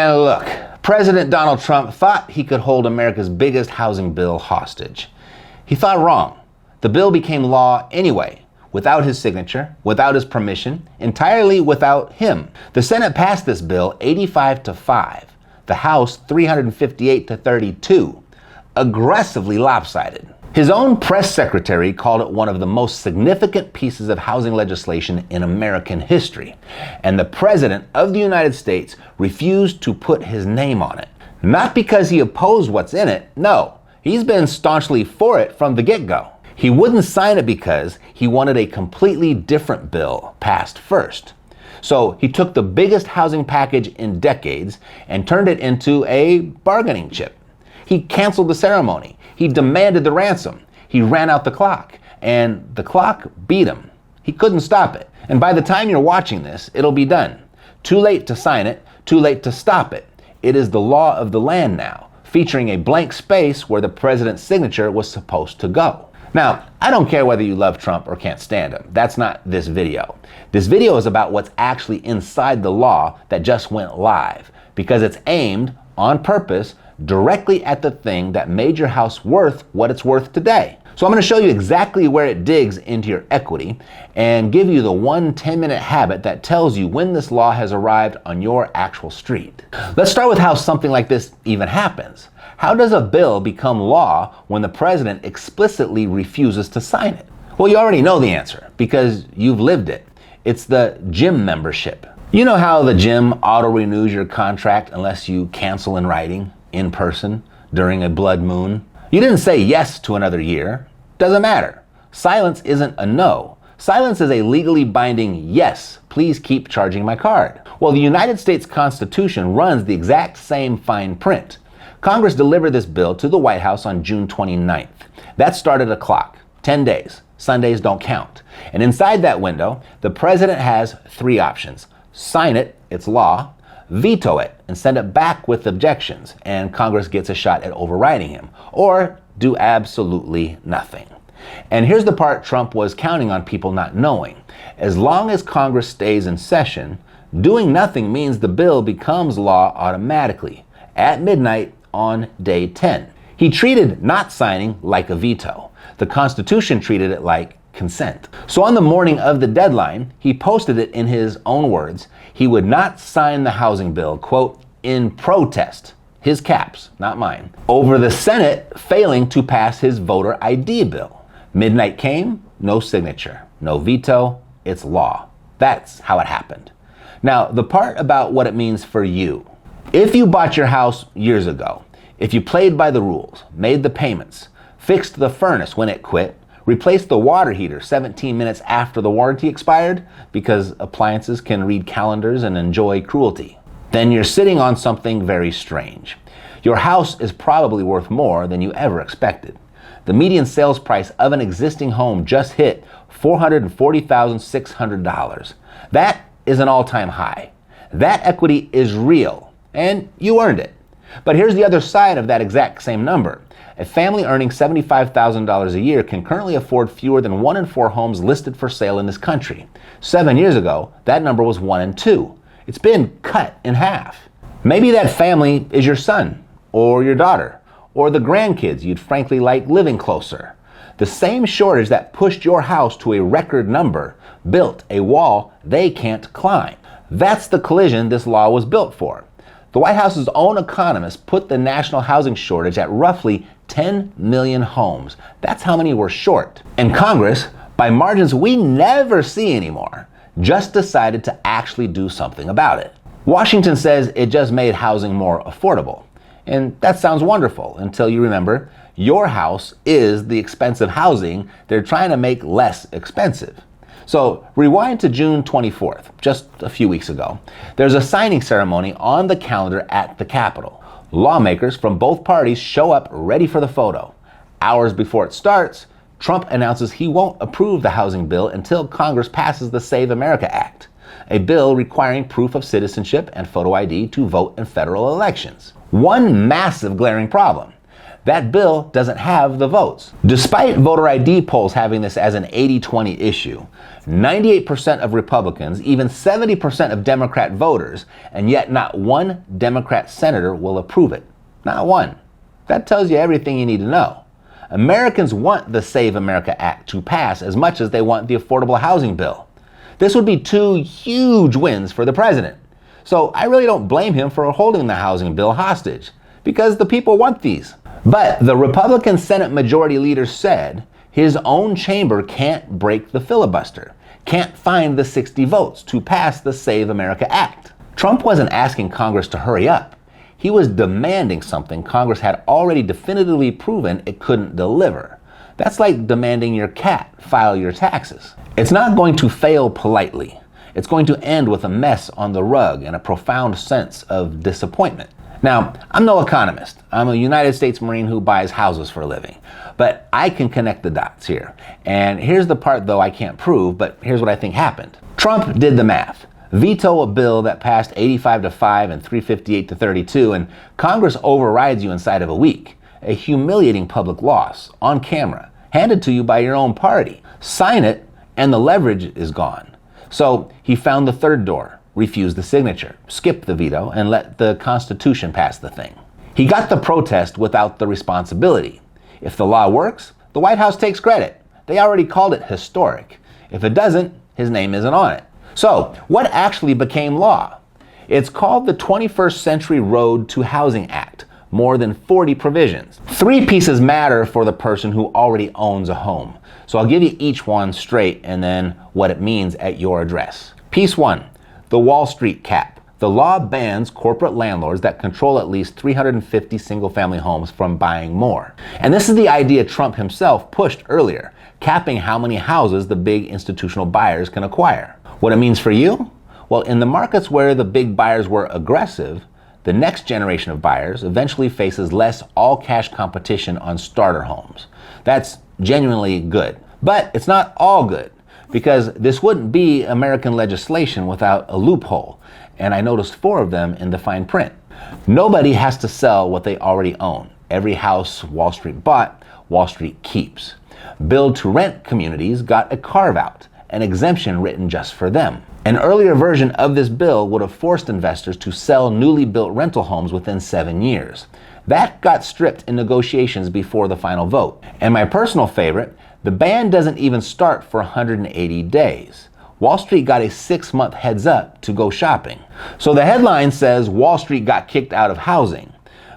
And look, President Donald Trump thought he could hold America's biggest housing bill hostage. He thought wrong. The bill became law anyway, without his signature, without his permission, entirely without him. The Senate passed this bill 85-5, the House 358-32, aggressively lopsided. His own press secretary called it one of the most significant pieces of housing legislation in American history, and the President of the United States refused to put his name on it. Not because he opposed what's in it, no, he's been staunchly for it from the get-go. He wouldn't sign it because he wanted a completely different bill passed first. So he took the biggest housing package in decades and turned it into a bargaining chip. He canceled the ceremony. He demanded the ransom. He ran out the clock, and the clock beat him. He couldn't stop it. And by the time you're watching this, it'll be done. Too late to sign it, too late to stop it. It is the law of the land now, featuring a blank space where the president's signature was supposed to go. Now, I don't care whether you love Trump or can't stand him. That's not this video. This video is about what's actually inside the law that just went live, because it's aimed, on purpose, directly at the thing that made your house worth what it's worth today. So I'm going to show you exactly where it digs into your equity and give you the one 10-minute habit that tells you when this law has arrived on your actual street. Let's start with how something like this even happens. How does a bill become law when the president explicitly refuses to sign it? Well, you already know the answer because you've lived it. It's the gym membership. You know how the gym auto-renews your contract unless you cancel in writing, in person, during a blood moon? You didn't say yes to another year. Doesn't matter. Silence isn't a no. Silence is a legally binding yes, please keep charging my card. Well, the United States Constitution runs the exact same fine print. Congress delivered this bill to the White House on June 29th. That started a clock, 10 days. Sundays don't count. And inside that window, the president has three options. Sign it, it's law. Veto it and send it back with objections, and Congress gets a shot at overriding him, or do absolutely nothing. And here's the part Trump was counting on people not knowing. As long as Congress stays in session, doing nothing means the bill becomes law automatically, at midnight on day 10. He treated not signing like a veto. The Constitution treated it like consent. So on the morning of the deadline, he posted it in his own words. He would not sign the housing bill, quote, in protest, his caps, not mine, over the Senate failing to pass his voter ID bill. Midnight came, no signature, no veto, it's law. That's how it happened. Now, the part about what it means for you. If you bought your house years ago, if you played by the rules, made the payments, fixed the furnace when it quit, replaced the water heater 17 minutes after the warranty expired, because appliances can read calendars and enjoy cruelty, then you're sitting on something very strange. Your house is probably worth more than you ever expected. The median sales price of an existing home just hit $440,600. That is an all-time high. That equity is real, and you earned it. But here's the other side of that exact same number. A family earning $75,000 a year can currently afford fewer than 1 in 4 homes listed for sale in this country. 7 years ago, that number was 1 in 2. It's been cut in half. Maybe that family is your son, or your daughter, or the grandkids you'd frankly like living closer. The same shortage that pushed your house to a record number built a wall they can't climb. That's the collision this law was built for. The White House's own economists put the national housing shortage at roughly 10 million homes. That's how many we're short. And Congress, by margins we never see anymore, just decided to actually do something about it. Washington says it just made housing more affordable. And that sounds wonderful until you remember your house is the expensive housing they're trying to make less expensive. So rewind to June 24th, just a few weeks ago. There's a signing ceremony on the calendar at the Capitol. Lawmakers from both parties show up ready for the photo. Hours before it starts, Trump announces he won't approve the housing bill until Congress passes the Save America Act, a bill requiring proof of citizenship and photo ID to vote in federal elections. One massive glaring problem. That bill doesn't have the votes. Despite voter ID polls having this as an 80-20 issue, 98% of Republicans, even 70% of Democrat voters, and yet not one Democrat senator will approve it. Not one. That tells you everything you need to know. Americans want the Save America Act to pass as much as they want the affordable housing bill. This would be two huge wins for the president. So I really don't blame him for holding the housing bill hostage, because the people want these. But the Republican Senate Majority Leader said his own chamber can't break the filibuster, can't find the 60 votes to pass the Save America Act. Trump wasn't asking Congress to hurry up. He was demanding something Congress had already definitively proven it couldn't deliver. That's like demanding your cat file your taxes. It's not going to fail politely. It's going to end with a mess on the rug and a profound sense of disappointment. Now, I'm no economist. I'm a United States Marine who buys houses for a living. But I can connect the dots here. And here's the part, though, I can't prove, but here's what I think happened. Trump did the math. Veto a bill that passed 85-5 and 358-32, and Congress overrides you inside of a week. A humiliating public loss, on camera, handed to you by your own party. Sign it, and the leverage is gone. So he found the third door, refused the signature, skipped the veto, and let the Constitution pass the thing. He got the protest without the responsibility. If the law works, the White House takes credit. They already called it historic. If it doesn't, his name isn't on it. So, what actually became law? It's called the 21st Century Road to Housing Act. More than 40 provisions. 3 pieces matter for the person who already owns a home. So I'll give you each one straight and then what it means at your address. Piece 1, the Wall Street cap. The law bans corporate landlords that control at least 350 single-family homes from buying more. And this is the idea Trump himself pushed earlier, capping how many houses the big institutional buyers can acquire. What it means for you? Well, in the markets where the big buyers were aggressive, the next generation of buyers eventually faces less all-cash competition on starter homes. That's genuinely good. But it's not all good, because this wouldn't be American legislation without a loophole, and I noticed 4 of them in the fine print. Nobody has to sell what they already own. Every house Wall Street bought, Wall Street keeps. Build-to-rent communities got a carve-out, an exemption written just for them. An earlier version of this bill would have forced investors to sell newly built rental homes within 7 years. That got stripped in negotiations before the final vote. And my personal favorite, the ban doesn't even start for 180 days. Wall Street got a 6-month heads up to go shopping. So the headline says Wall Street got kicked out of housing,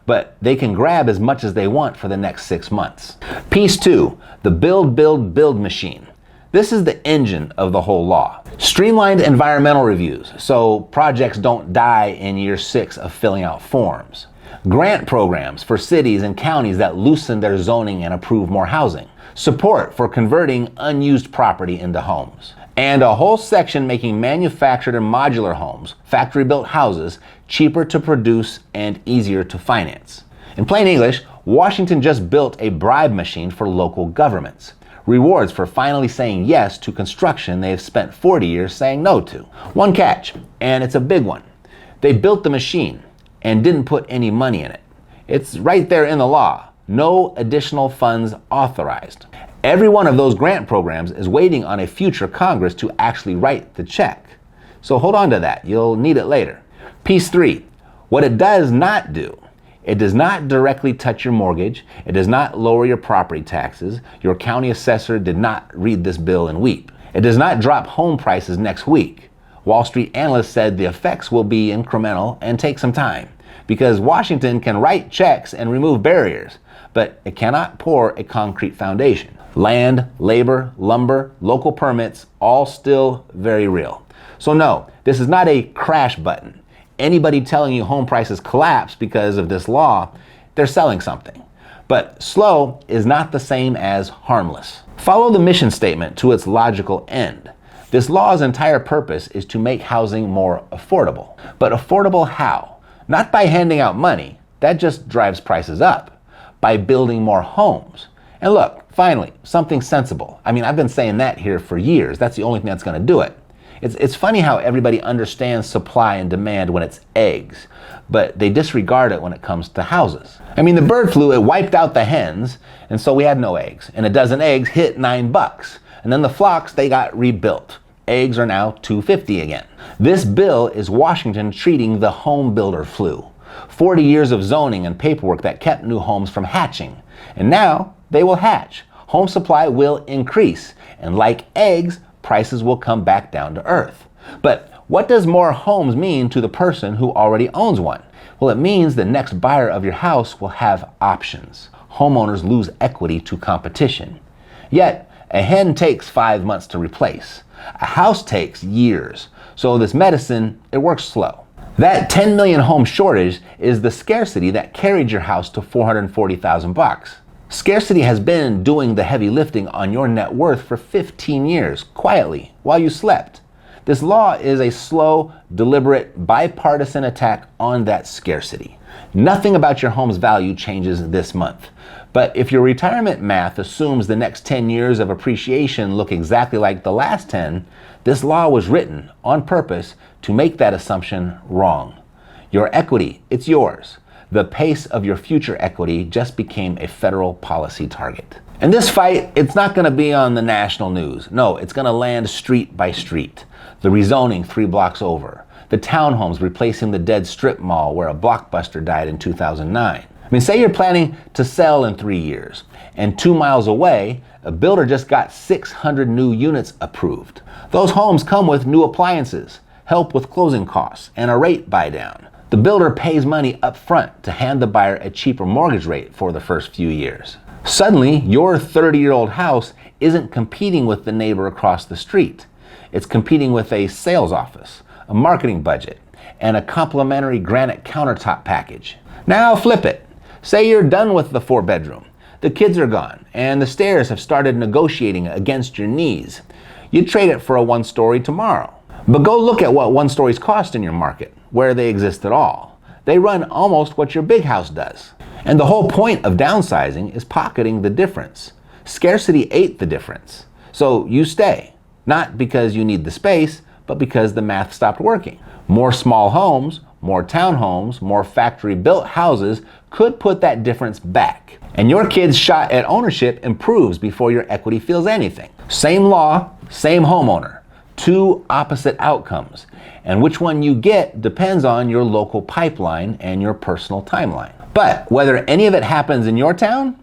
but they can grab as much as they want for the next 6 months. Piece 2, the build machine. This is the engine of the whole law. Streamlined environmental reviews, so projects don't die in year 6 of filling out forms. Grant programs for cities and counties that loosen their zoning and approve more housing. Support for converting unused property into homes. And a whole section making manufactured and modular homes, factory-built houses, cheaper to produce and easier to finance. In plain English, Washington just built a bribe machine for local governments. Rewards for finally saying yes to construction they have spent 40 years saying no to. One catch, and it's a big one. They built the machine and didn't put any money in it. It's right there in the law. No additional funds authorized. Every one of those grant programs is waiting on a future Congress to actually write the check. So hold on to that. You'll need it later. Piece 3, what it does not do. It does not directly touch your mortgage. It does not lower your property taxes. Your county assessor did not read this bill and weep. It does not drop home prices next week. Wall Street analysts said the effects will be incremental and take some time, because Washington can write checks and remove barriers, but it cannot pour a concrete foundation. Land, labor, lumber, local permits, all still very real. So no, this is not a crash button. Anybody telling you home prices collapse because of this law, they're selling something. But slow is not the same as harmless. Follow the mission statement to its logical end. This law's entire purpose is to make housing more affordable. But affordable how? Not by handing out money. That just drives prices up. By building more homes. And look, finally, something sensible. I mean, I've been saying that here for years. That's the only thing that's going to do it. It's funny how everybody understands supply and demand when it's eggs, but they disregard it when it comes to houses. I mean, the bird flu, it wiped out the hens, and so we had no eggs. And a dozen eggs hit $9. And then the flocks, they got rebuilt. Eggs are now $2.50 again. This bill is Washington treating the home builder flu. 40 years of zoning and paperwork that kept new homes from hatching. And now they will hatch. Home supply will increase. And like eggs, prices will come back down to earth. But what does more homes mean to the person who already owns one? Well, it means the next buyer of your house will have options. Homeowners lose equity to competition. Yet, a hen takes 5 months to replace. A house takes years. So this medicine, it works slow. That 10 million home shortage is the scarcity that carried your house to $440,000. Scarcity has been doing the heavy lifting on your net worth for 15 years, quietly, while you slept. This law is a slow, deliberate, bipartisan attack on that scarcity. Nothing about your home's value changes this month. But if your retirement math assumes the next 10 years of appreciation look exactly like the last 10, this law was written on purpose to make that assumption wrong. Your equity, it's yours. The pace of your future equity just became a federal policy target. And this fight, it's not going to be on the national news. No, it's going to land street by street. The rezoning 3 blocks over. The townhomes replacing the dead strip mall where a Blockbuster died in 2009. I mean, say you're planning to sell in 3 years, and 2 miles away, a builder just got 600 new units approved. Those homes come with new appliances, help with closing costs, and a rate buy down. The builder pays money up front to hand the buyer a cheaper mortgage rate for the first few years. Suddenly, your 30-year-old house isn't competing with the neighbor across the street. It's competing with a sales office, a marketing budget, and a complimentary granite countertop package. Now flip it. Say you're done with the 4-bedroom. The kids are gone, and the stairs have started negotiating against your knees. You'd trade it for a 1-story tomorrow. But go look at what 1-stories cost in your market, where they exist at all. They run almost what your big house does. And the whole point of downsizing is pocketing the difference. Scarcity ate the difference. So you stay, not because you need the space, but because the math stopped working. More small homes, more townhomes, more factory-built houses could put that difference back. And your kid's shot at ownership improves before your equity feels anything. Same law, same homeowner. 2 opposite outcomes. And which one you get depends on your local pipeline and your personal timeline. But whether any of it happens in your town,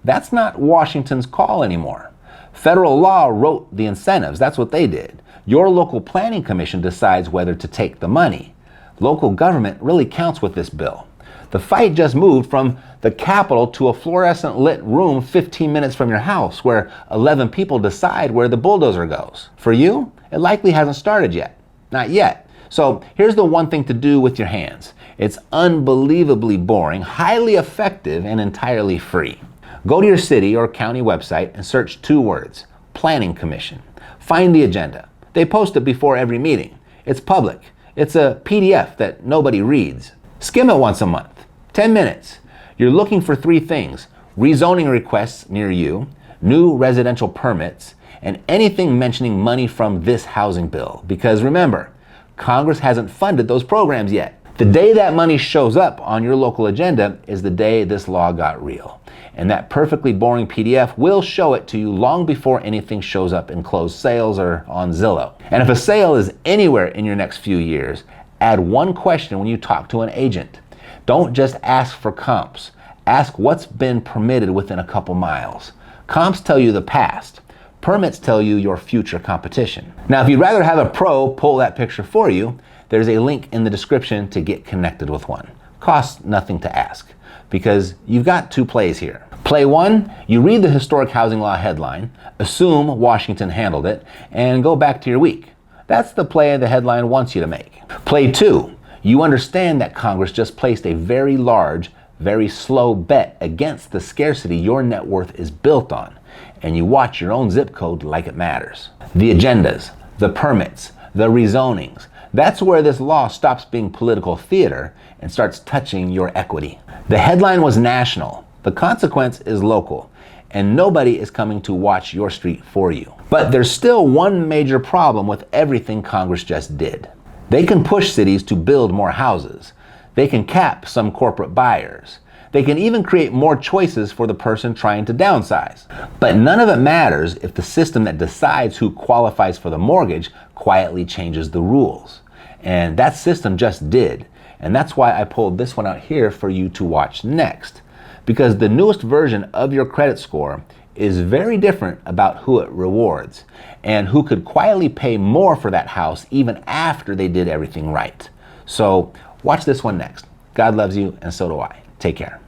that's not Washington's call anymore. Federal law wrote the incentives. That's what they did. Your local planning commission decides whether to take the money. Local government really counts with this bill. The fight just moved from the Capitol to a fluorescent lit room 15 minutes from your house where 11 people decide where the bulldozer goes. For you, it likely hasn't started yet. Not yet. So here's the one thing to do with your hands. It's unbelievably boring, highly effective, and entirely free. Go to your city or county website and search 2 words, Planning Commission. Find the agenda. They post it before every meeting. It's public. It's a PDF that nobody reads. Skim it once a month, 10 minutes. You're looking for 3 things: rezoning requests near you, new residential permits, and anything mentioning money from this housing bill. Because remember, Congress hasn't funded those programs yet. The day that money shows up on your local agenda is the day this law got real. And that perfectly boring PDF will show it to you long before anything shows up in closed sales or on Zillow. And if a sale is anywhere in your next few years, add 1 question when you talk to an agent. Don't just ask for comps. Ask what's been permitted within a couple miles. Comps tell you the past. Permits tell you your future competition. Now, if you'd rather have a pro pull that picture for you, there's a link in the description to get connected with one. Costs nothing to ask, because you've got 2 plays here. Play 1, you read the historic housing law headline, assume Washington handled it, and go back to your week. That's the play the headline wants you to make. Play 2, you understand that Congress just placed a very large, very slow bet against the scarcity your net worth is built on, and you watch your own zip code like it matters. The agendas, the permits, the rezonings, that's where this law stops being political theater and starts touching your equity. The headline was national. The consequence is local, and nobody is coming to watch your street for you. But there's still one major problem with everything Congress just did. They can push cities to build more houses. They can cap some corporate buyers. They can even create more choices for the person trying to downsize. But none of it matters if the system that decides who qualifies for the mortgage quietly changes the rules. And that system just did. And that's why I pulled this one out here for you to watch next. Because the newest version of your credit score is very different about who it rewards and who could quietly pay more for that house even after they did everything right. So watch this one next. God loves you, and so do I. Take care.